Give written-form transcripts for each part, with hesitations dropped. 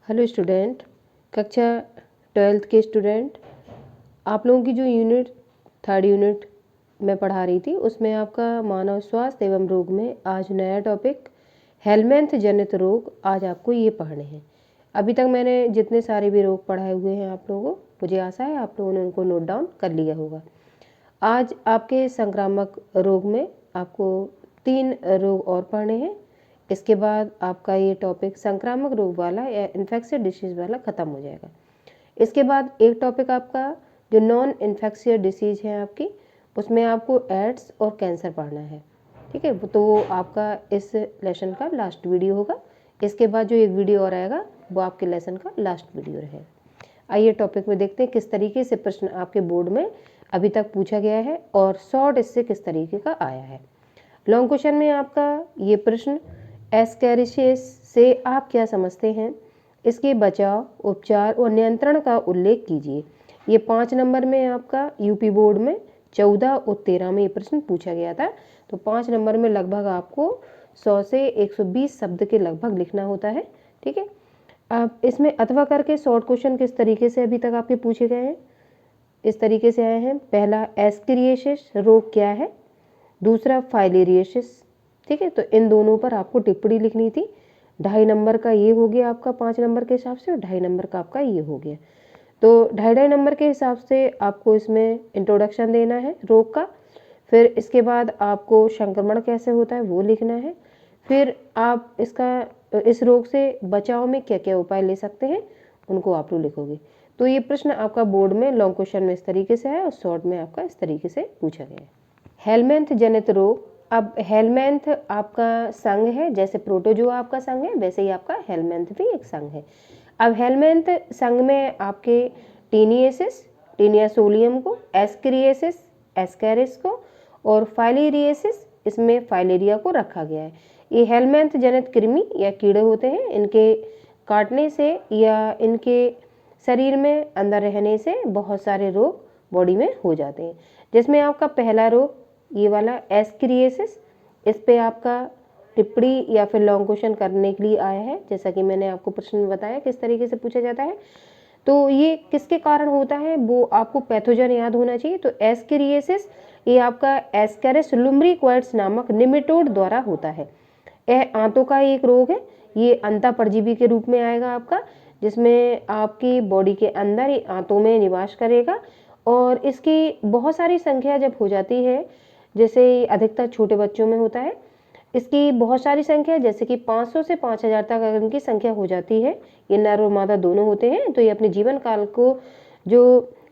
Hello student, कक्षा 12th के student, आप लोगों की जो यूनिट 3rd यूनिट मैं पढ़ा रही थी उसमें आपका मानव स्वास्थ्य एवं रोग में आज नया टॉपिक हेलमेंथ जनित रोग आज आपको ये पढ़ने हैं। अभी तक मैंने जितने सारे भी रोग पढ़ाए हुए हैं आप लोगों को, मुझे आशा है आप लोगों ने उनको नोट डाउन कर लिया होगा। आज आपके संक्रामक रोग में आपको 3 रोग और पढ़ने हैं। इसके बाद आपका ये टॉपिक संक्रामक रोग वाला या इन्फेक्शियस डिसीज वाला ख़त्म हो जाएगा। इसके बाद एक टॉपिक आपका जो नॉन इन्फेक्शियस डिसीज है आपकी, उसमें आपको एड्स और कैंसर पढ़ना है। ठीक है, तो वो आपका इस लेसन का लास्ट वीडियो होगा। इसके बाद जो एक वीडियो और आएगा वो आपके लेसन का लास्ट वीडियो रहेगा। आइए टॉपिक में देखते हैं किस तरीके से प्रश्न आपके बोर्ड में अभी तक पूछा गया है और शॉर्ट इससे किस तरीके का आया है। लॉन्ग क्वेश्चन में आपका ये प्रश्न एस्केरिशिस से आप क्या समझते हैं, इसके बचाव, उपचार और नियंत्रण का उल्लेख कीजिए। ये 5 नंबर में आपका यूपी बोर्ड में 14 और 13 में ये प्रश्न पूछा गया था। तो 5 नंबर में लगभग आपको 100 से 120 शब्द के लगभग लिखना होता है। ठीक है, अब इसमें अथवा करके शॉर्ट क्वेश्चन किस तरीके से अभी तक आपके पूछे गए हैं, इस तरीके से आए हैं। पहला एस्केरियासिस रोग क्या है, दूसरा फाइलेरियासिस। ठीक है, तो इन दोनों पर आपको टिप्पणी लिखनी थी। 2.5 नंबर का ये हो गया आपका 5 नंबर के हिसाब से, और 2.5 नंबर का आपका ये हो गया। तो 2.5 नंबर के हिसाब से आपको इसमें इंट्रोडक्शन देना है रोग का। फिर इसके बाद आपको संक्रमण कैसे होता है वो लिखना है। फिर आप इस रोग से बचाव में क्या क्या उपाय ले सकते हैं उनको आप लोग लिखोगे। तो ये प्रश्न आपका बोर्ड में लॉन्ग क्वेश्चन में इस तरीके से है और शॉर्ट में आपका इस तरीके से पूछा गया है। हेलमेंथ जनित रोग, अब हेलमेंथ आपका संघ है, जैसे प्रोटोजोआ आपका संघ है वैसे ही आपका हेलमेंथ भी एक संघ है। अब हेलमेंथ संघ में आपके टीनियसिस, टीनियासोलियम को, एस्केरियासिस, एस्केरिस को और फाइलेरियासिस, इसमें फाइलेरिया को रखा गया है। ये हेलमेंथ जनित कृमि या कीड़े होते हैं, इनके काटने से या इनके शरीर में अंदर रहने से बहुत सारे रोग बॉडी में हो जाते हैं। जिसमें आपका पहला रोग ये वाला एस्केरियासिस, इस पे आपका टिप्पणी या फिर लॉन्ग क्वेश्चन करने के लिए आया है। जैसा कि मैंने आपको प्रश्न में बताया किस तरीके से पूछा जाता है। तो ये किसके कारण होता है वो आपको पैथोजन याद होना चाहिए। तो एस्केरियासिस ये आपका एस्केरिस लुम्ब्रिक्वाइड्स नामक निमेटोड द्वारा होता है। यह आंतों का एक रोग है, ये अंता परजीवी के रूप में आएगा आपका, जिसमें आपकी बॉडी के अंदर ही आंतों में निवास करेगा। और इसकी बहुत सारी संख्या जब हो जाती है, जैसे अधिकतर छोटे बच्चों में होता है, इसकी बहुत सारी संख्या जैसे कि 500 से 5000 तक अगर इनकी संख्या हो जाती है, ये नर और मादा दोनों होते हैं, तो ये अपने जीवन काल को जो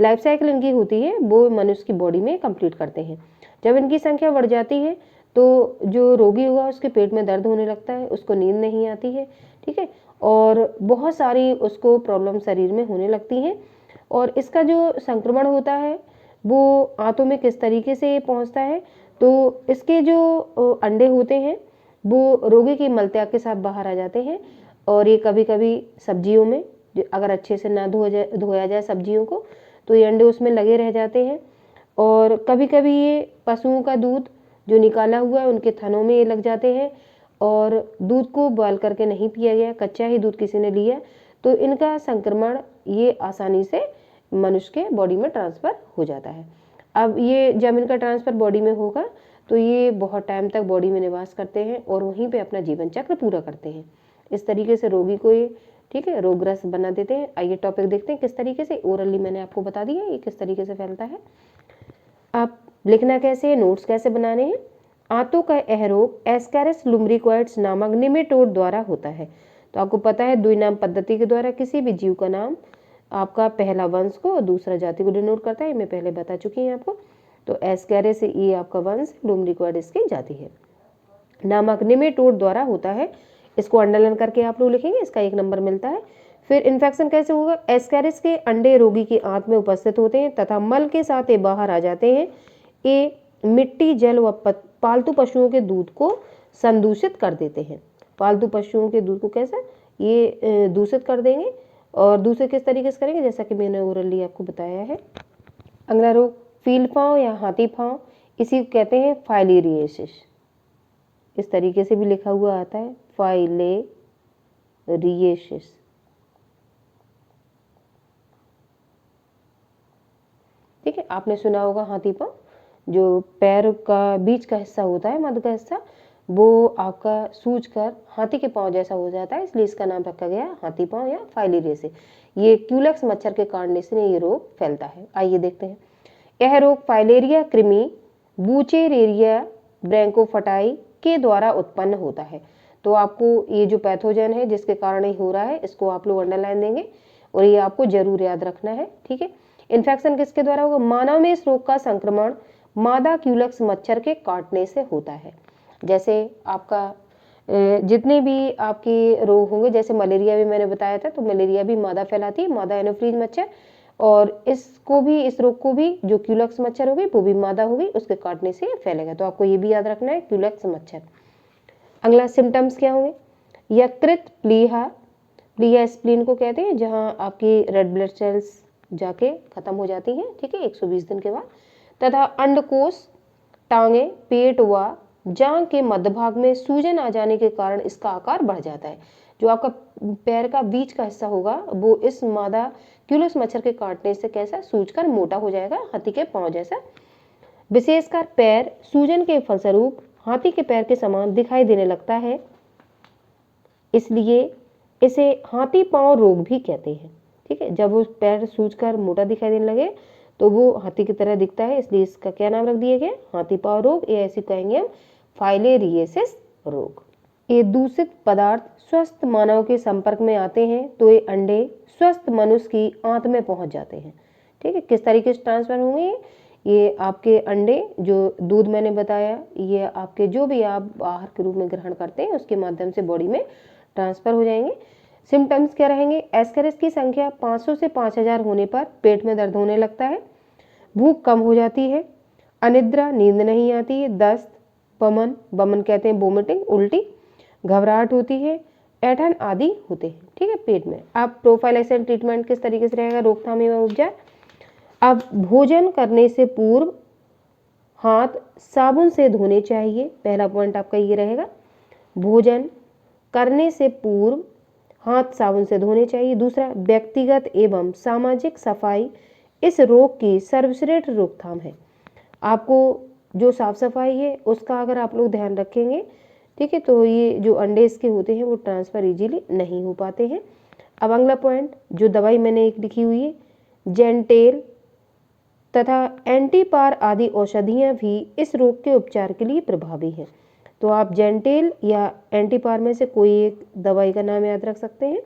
लाइफ साइकिल इनकी होती है वो मनुष्य की बॉडी में कंप्लीट करते हैं। जब इनकी संख्या बढ़ जाती है तो जो रोगी होगा उसके पेट में दर्द होने लगता है, उसको नींद नहीं आती है। ठीक है, और बहुत सारी उसको प्रॉब्लम शरीर में होने लगती हैं। और इसका जो संक्रमण होता है वो आंतों में किस तरीके से पहुंचता है, तो इसके जो अंडे होते हैं वो रोगी की मलत्याग के साथ बाहर आ जाते हैं। और ये कभी कभी सब्जियों में अगर अच्छे से ना धोया जाए सब्जियों को, तो ये अंडे उसमें लगे रह जाते हैं। और कभी कभी ये पशुओं का दूध जो निकाला हुआ है उनके थनों में ये लग जाते हैं, और दूध को बॉयल करके नहीं पिया गया, कच्चा ही दूध किसी ने लिया, तो इनका संक्रमण ये आसानी से मनुष्य के बॉडी में ट्रांसफ़र हो जाता है। अब ये जब इनका ट्रांसफ़र बॉडी में होगा तो ये बहुत टाइम तक बॉडी में निवास करते हैं और वहीं पे अपना जीवन चक्र पूरा करते हैं। इस तरीके से रोगी को ये ठीक है रोगग्रस्त बना देते हैं। आइए टॉपिक देखते हैं किस तरीके से, ओरली मैंने आपको बता दिया ये किस तरीके से फैलता है। आप लिखना कैसे है, नोट्स कैसे बनाने हैं। आंतों का यह रोग एस्केरिस लुम्ब्रिक्वाइड्स नामक निमेटोड द्वारा होता है। तो आपको पता है द्विनाम पद्धति के द्वारा किसी भी जीव का नाम आपका पहला वंश को और दूसरा जाति को डिनोट करता है, मैं पहले बता चुकी हूँ आपको। तो एस्केरिस ये आपका वंश, लुम्ब्रिक्वाइड्स की जाति है, नामक निमेटोड द्वारा होता है। इसको अंडरलाइन करके आप लोग लिखेंगे, इसका 1 नंबर मिलता है। फिर इन्फेक्शन कैसे होगा, एस्केरिस के अंडे रोगी की आंत में उपस्थित होते हैं तथा मल के साथ ये बाहर आ जाते हैं। ये मिट्टी, जल व पालतू पशुओं के दूध को संदूषित कर देते हैं। पालतू पशुओं के दूध को कैसा ये दूषित कर देंगे। और दूसरे किस तरीके से करेंगे, जैसा कि मैंने ओरली आपको बताया है। अगला रोग फील्ड पाँव या हाथी पाँव, इसी को कहते हैं फाइलेरियासिस। इस तरीके से भी लिखा हुआ आता है फाइलेरियासिस। आपने सुना होगा हाथी पाँव, जो पैर का बीच का हिस्सा होता है, मध्य का हिस्सा, वो आपका सूजकर हाथी के पाँव जैसा हो जाता है, इसलिए इसका नाम रखा गया हाथी पाँव या फाइलेरिया। ये क्यूलेक्स मच्छर के काटने से ये रोग फैलता है। आइए देखते हैं। यह रोग फाइलेरिया कृमि बूचेरेरिया ब्रैंकोफाटाई के द्वारा उत्पन्न होता है। तो आपको ये जो पैथोजन है जिसके कारण ये हो रहा है, इसको आप लोग अंडरलाइन देंगे और ये आपको जरूर याद रखना है, ठीक है। इन्फेक्शन किसके द्वारा होगा? मानव में इस रोग का संक्रमण मादा क्यूलेक्स मच्छर के काटने से होता है। जैसे आपका जितने भी आपके रोग होंगे, जैसे मलेरिया भी मैंने बताया था, तो मलेरिया भी मादा फैलाती है, मादा एनोफ्लीज मच्छर, और इसको भी, इस रोग को भी जो क्यूलेक्स मच्छर होगी वो भी मादा होगी, उसके काटने से फैलेगा। तो आपको ये भी याद रखना है, क्यूलेक्स मच्छर। अगला सिम्टम्स क्या होंगे? यकृत प्लीहा, प्लीहा स्प्लीन को कहते हैं, जहां आपकी रेड ब्लड सेल्स जाके खत्म हो जाती हैं, ठीक है, 120 दिन के बाद, तथा अंडकोश, टांगे, पेट व जांघ के मध्य भाग में सूजन आ जाने के कारण इसका आकार बढ़ जाता है। जो आपका पैर का बीच का हिस्सा होगा वो इस मादा क्यूलेक्स मच्छर के काटने से कैसा सूजकर मोटा हो जाएगा, हाथी के पांव जैसा। विशेषकर पैर सूजन के फलस्वरूप हाथी के पैर के समान दिखाई देने लगता है, इसलिए इसे हाथी पांव रोग भी कहते हैं, ठीक है। जब वो पैर सूजकर मोटा दिखाई देने लगे तो वो हाथी की तरह दिखता है, इसलिए इसका क्या नाम रख दिया गया? हाथी पांव रोग, या ऐसे कहेंगे हम फाइलेरियसिस रोग। ये दूषित पदार्थ स्वस्थ मानव के संपर्क में आते हैं तो ये अंडे स्वस्थ मनुष्य की आंत में पहुंच जाते हैं, ठीक है। किस तरीके से ट्रांसफर होंगे? ये आपके अंडे, जो दूध मैंने बताया, ये आपके जो भी आप आहार के रूप में ग्रहण करते हैं उसके माध्यम से बॉडी में ट्रांसफर हो जाएंगे। सिम्टम्स क्या रहेंगे? एस्केरिस की संख्या 500 से 5000 होने पर पेट में दर्द होने लगता है, भूख कम हो जाती है, अनिद्रा, नींद नहीं आती है, दस्त, बमन, बमन कहते हैं वोमिटिंग, उल्टी, घबराहट होती है, ऐंठन आदि होते हैं, ठीक है, पेट में। अब प्रोफाइलैक्सिस ट्रीटमेंट किस तरीके से रहेगा, रोकथाम एवं उपचार? अब भोजन करने से पूर्व हाथ साबुन से धोने चाहिए, पहला पॉइंट आपका ये रहेगा। भोजन करने से पूर्व हाथ साबुन से धोने चाहिए। दूसरा, व्यक्तिगत एवं सामाजिक सफाई इस रोग की सर्वश्रेष्ठ रोकथाम है। आपको जो साफ सफाई है उसका अगर आप लोग ध्यान रखेंगे, ठीक है, तो ये जो अंडे इसके होते हैं वो ट्रांसफर इजीली नहीं हो पाते हैं। अब अगला पॉइंट, जो दवाई मैंने एक लिखी हुई है, जेंटेल तथा एंटीपार आदि औषधियां भी इस रोग के उपचार के लिए प्रभावी हैं। तो आप जेंटेल या एंटीपार में से कोई एक दवाई का नाम याद रख सकते हैं।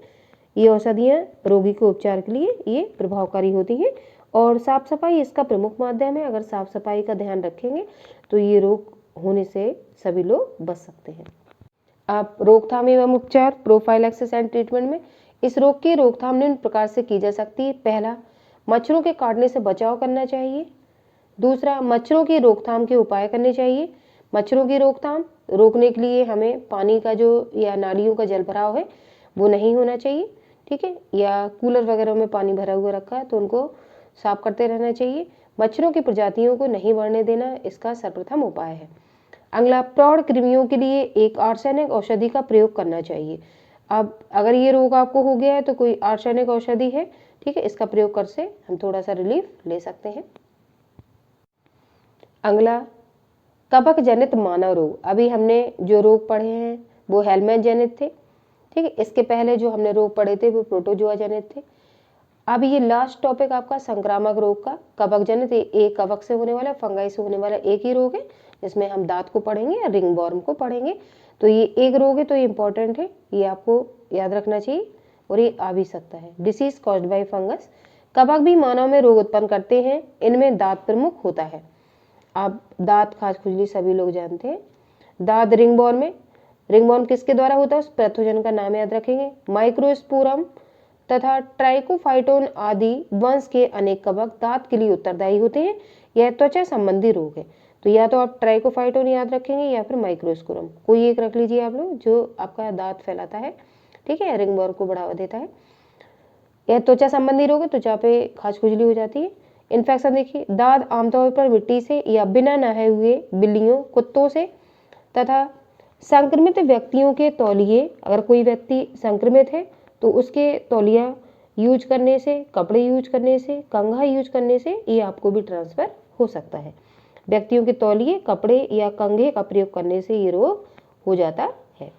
ये औषधियां रोगी के उपचार के लिए ये प्रभावकारी होती हैं, और साफ सफाई इसका प्रमुख माध्यम है। अगर साफ सफाई का ध्यान रखेंगे तो ये रोग होने से सभी लोग बच सकते हैं। आप रोकथाम एवं उपचार, प्रोफाइलैक्सिस एंड ट्रीटमेंट में इस रोग की रोकथाम निम्न प्रकार से की जा सकती है। पहला, मच्छरों के काटने से बचाव करना चाहिए। दूसरा, मच्छरों की रोकथाम के उपाय करने चाहिए। मच्छरों की रोकथाम रोकने के लिए हमें पानी का जो या नालियों का जल भराव है वो नहीं होना चाहिए, ठीक है, या कूलर वगैरह में पानी भरा हुआ रखा है तो उनको साफ करते रहना चाहिए। मच्छरों की प्रजातियों को नहीं बढ़ने देना इसका सर्वप्रथम उपाय है। अगला, प्रौढ़ कृमियों के लिए एक आर्सेनिक औषधि का प्रयोग करना चाहिए। अब अगर ये रोग आपको हो गया है तो कोई आर्सेनिक औषधि है, ठीक है, इसका प्रयोग कर से हम थोड़ा सा रिलीफ ले सकते हैं। अगला, कवक जनित मानव रोग। अभी हमने जो रोग पढ़े हैं वो हेलमेंथ जनित थे, ठीक है। इसके पहले जो हमने रोग पढ़े थे वो प्रोटोजोआ जनित थे। अब ये लास्ट टॉपिक आपका संक्रामक रोग का, कवक जनित, एक कवक से होने वाला, फंगाई से होने वाला एक ही रोग है, जिसमें हम दांत को पढ़ेंगे या रिंगवॉर्म को पढ़ेंगे। तो ये एक रोग है तो ये इंपॉर्टेंट है, ये आपको याद रखना चाहिए, और ये आ भी सकता है। Disease caused by fungus. कवक भी मानव में रोग उत्पन्न करते हैं, इनमें दांत प्रमुख होता है। आप दांत, खाज, खुजली सभी लोग जानते हैं। दांत रिंगवॉर्म में, रिंगवॉर्म किसके द्वारा होता है उस पैथोजन का नाम याद रखेंगे। माइक्रोस्पोरम तथा ट्राइकोफाइटोन आदि वंश के अनेक कवक दांत के लिए उत्तरदायी होते हैं। यह त्वचा संबंधी रोग है, तो या तो आप ट्राइकोफाइटोन याद रखेंगे या फिर माइक्रोस्पोरम, कोई एक रख लीजिए आप लोग, जो आपका दांत फैलाता है, ठीक है, रिंगवॉर्म को बढ़ावा देता है। यह त्वचा संबंधी रोग है, त्वचा पे खाज खुजली हो जाती है। इन्फेक्शन देखिए, दांत आमतौर पर मिट्टी से या बिना नहाए हुए बिल्लियों, कुत्तों से तथा संक्रमित व्यक्तियों के तौलिए, अगर कोई व्यक्ति संक्रमित है तो उसके तौलिया यूज करने से, कपड़े यूज करने से, कंघा यूज करने से ये आपको भी ट्रांसफर हो सकता है। व्यक्तियों के तौलिए, कपड़े या कंघे का प्रयोग करने से ये रोग हो जाता है।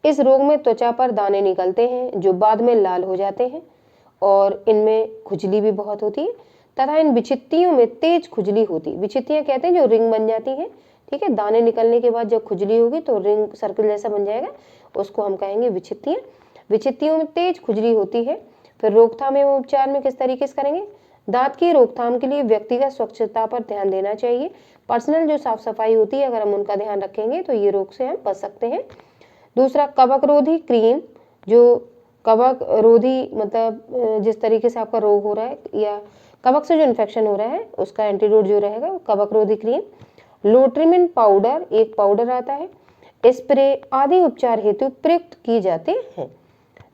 इस रोग में त्वचा पर दाने निकलते हैं जो बाद में लाल हो जाते हैं और इनमें खुजली भी बहुत होती है तथा इन विच्छित्तियों में तेज खुजली होती है। विच्छित्तियां कहते हैं जो रिंग बन जाती हैं, ठीक है। दाने निकलने के बाद जब खुजली होगी तो रिंग सर्कल जैसा बन जाएगा, उसको हम कहेंगे विच्छित्तियां। विच्छित्तियों में तेज खुजली होती है। फिर रोकथाम एवं उपचार में किस तरीके से करेंगे? दांत की रोकथाम के लिए व्यक्तिगत स्वच्छता पर ध्यान देना चाहिए। पर्सनल जो साफ सफाई होती है, अगर हम उनका ध्यान रखेंगे तो ये रोग से हम बच सकते हैं। दूसरा, कवक रोधी क्रीम, जो कवक रोधी मतलब जिस तरीके से आपका रोग हो रहा है या कवक से जो इन्फेक्शन हो रहा है उसका एंटीडोट जो रहेगा वो कवक रोधी क्रीम। लोट्रिमिन पाउडर, एक पाउडर आता है, स्प्रे आदि उपचार हेतु प्रयुक्त किए जाते हैं।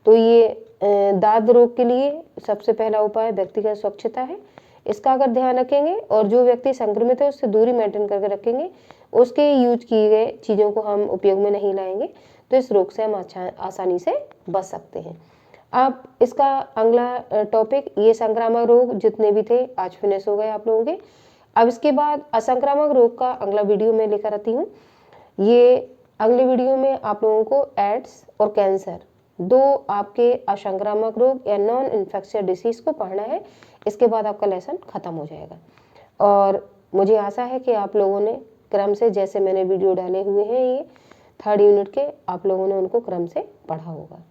तो ये दांत रोग के लिए सबसे पहला उपाय व्यक्तिगत स्वच्छता है। इसका अगर ध्यान रखेंगे और जो व्यक्ति संक्रमित है उससे दूरी मेंटेन करके रखेंगे, उसके यूज किए गए चीज़ों को हम उपयोग में नहीं लाएंगे, तो इस रोग से हम आसानी से बच सकते हैं। अब इसका अगला टॉपिक, ये संक्रामक रोग जितने भी थे आज फिनिश हो गए आप लोगों के। अब इसके बाद असंक्रामक रोग का अगला वीडियो मैं लेकर आती हूँ। ये अगले वीडियो में आप लोगों को एड्स और कैंसर, दो आपके असंक्रामक रोग या नॉन इन्फेक्शियस डिसीज को पढ़ना है। इसके बाद आपका लेसन खत्म हो जाएगा और मुझे आशा है कि आप लोगों ने क्रम से, जैसे मैंने वीडियो डाले हुए हैं ये 3rd यूनिट के, आप लोगों ने उनको क्रम से पढ़ा होगा।